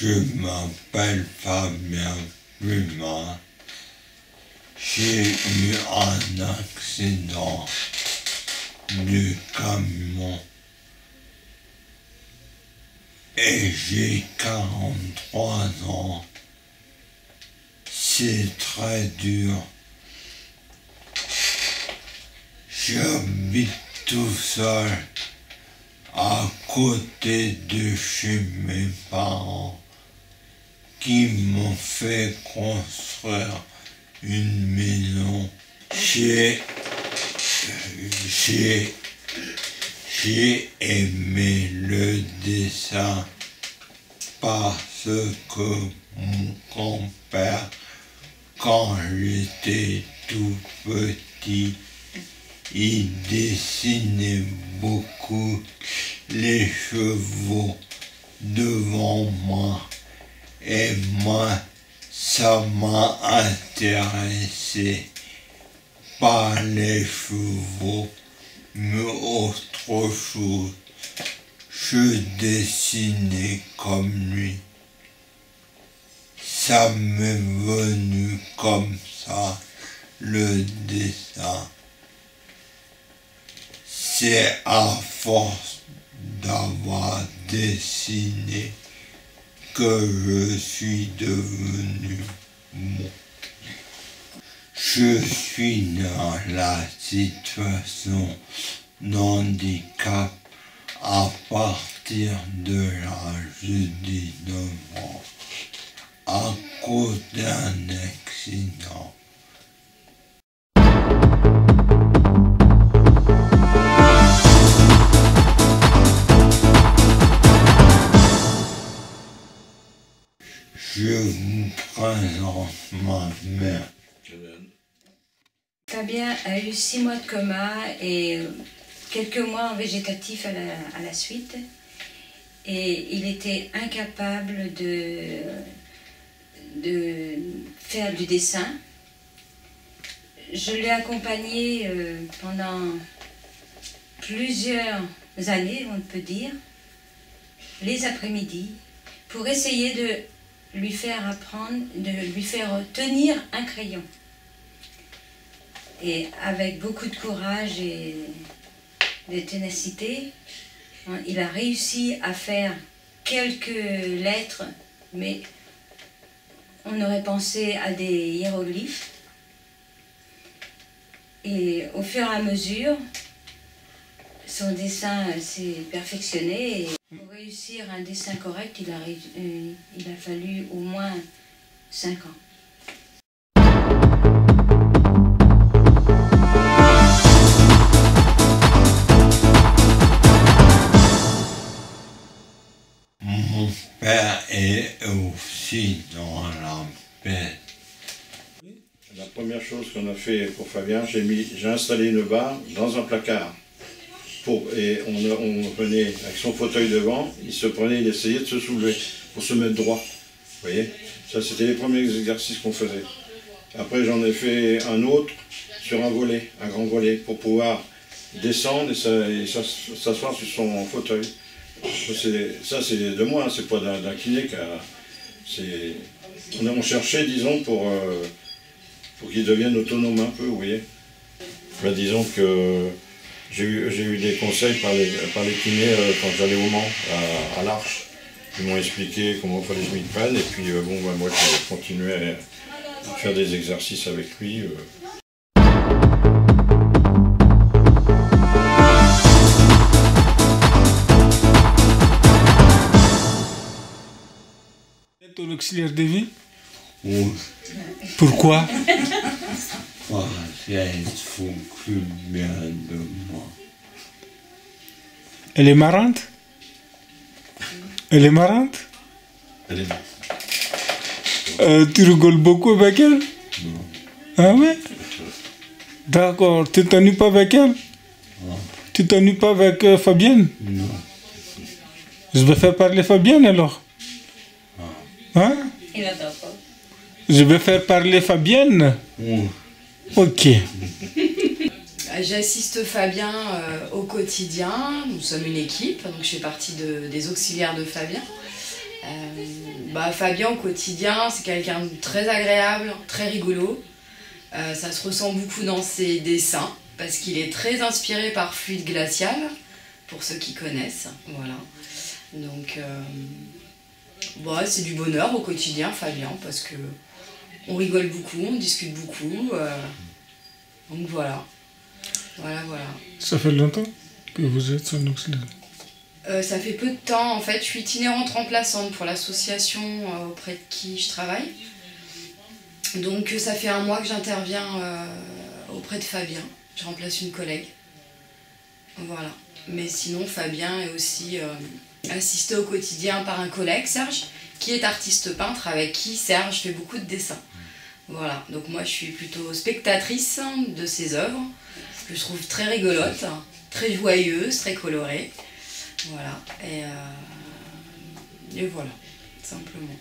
Je m'appelle Fabien Pluma. J'ai eu un accident de camion et j'ai 43 ans. C'est très dur. J'habite tout seul à côté de chez mes parents qui m'ont fait construire une maison. J'ai aimé le dessin parce que mon grand-père, quand j'étais tout petit, il dessinait beaucoup les chevaux devant moi. Et moi, ça m'a intéressé par les chevaux, mais autre chose. Je dessinais comme lui. Ça m'est venu comme ça, le dessin. C'est à force d'avoir dessiné que je suis devenu bon. Je suis dans la situation d'handicap à partir de l'âge de 19 ans à cause d'un accident. Je vous présente ma mère. Fabien a eu 6 mois de coma et quelques mois en végétatif à la suite. Et il était incapable de faire du dessin. Je l'ai accompagné pendant plusieurs années, on peut dire, les après-midi, pour essayer de lui faire apprendre, de lui faire tenir un crayon. Et avec beaucoup de courage et de ténacité, il a réussi à faire quelques lettres, mais on aurait pensé à des hiéroglyphes. Et au fur et à mesure, son dessin s'est perfectionné. Et pour réussir un dessin correct, il a fallu au moins 5 ans. Mon père est aussi dans la paix. La première chose qu'on a fait pour Fabien, j'ai installé une barre dans un placard. Et on venait avec son fauteuil devant, il essayait de se soulever pour se mettre droit. Vous voyez, ça c'était les premiers exercices qu'on faisait. Après j'en ai fait un autre sur un volet, un grand volet, pour pouvoir descendre et s'asseoir sur son fauteuil. Ça c'est de moi, c'est pas d'un kiné. On cherchait, disons, pour qu'il devienne autonome un peu, vous voyez. Ben, disons que j'ai eu des conseils par les kinés quand j'allais au Mans, à l'Arche. Ils m'ont expliqué comment il fallait que je m'y prenne, et puis moi j'ai continué à faire des exercices avec lui. Ton auxiliaire de vie? Oui. Pourquoi? Parce qu'elle s'occupe bien de moi. Elle est marrante? Elle est marrante? Elle est... Tu rigoles beaucoup avec elle? Non. Ah ouais? D'accord. Tu t'ennuies pas avec elle? Non. Tu t'ennuies pas avec Fabienne? Non. Je vais faire parler Fabienne alors. Hein? Il n'entend pas. Je vais faire parler Fabienne? Oui. Ok. J'assiste Fabien au quotidien. Nous sommes une équipe, donc je fais partie des auxiliaires de Fabien. Fabien, au quotidien, c'est quelqu'un de très agréable, très rigolo. Ça se ressent beaucoup dans ses dessins, parce qu'il est très inspiré par Fluide Glacial, pour ceux qui connaissent. Voilà. Donc, c'est du bonheur au quotidien, Fabien, parce que on rigole beaucoup, on discute beaucoup. Donc voilà. Voilà. Ça fait longtemps que vous êtes son auxiliaire? Ça fait peu de temps, en fait. Je suis itinérante remplaçante pour l'association auprès de qui je travaille. Donc ça fait 1 mois que j'interviens auprès de Fabien. Je remplace une collègue. Voilà. Mais sinon, Fabien est aussi assisté au quotidien par un collègue, Serge, qui est artiste peintre, avec qui Serge fait beaucoup de dessins. Voilà. Donc moi, je suis plutôt spectatrice de ses œuvres, que je trouve très rigolotes, très joyeuses, très colorées. Voilà. Et voilà, simplement.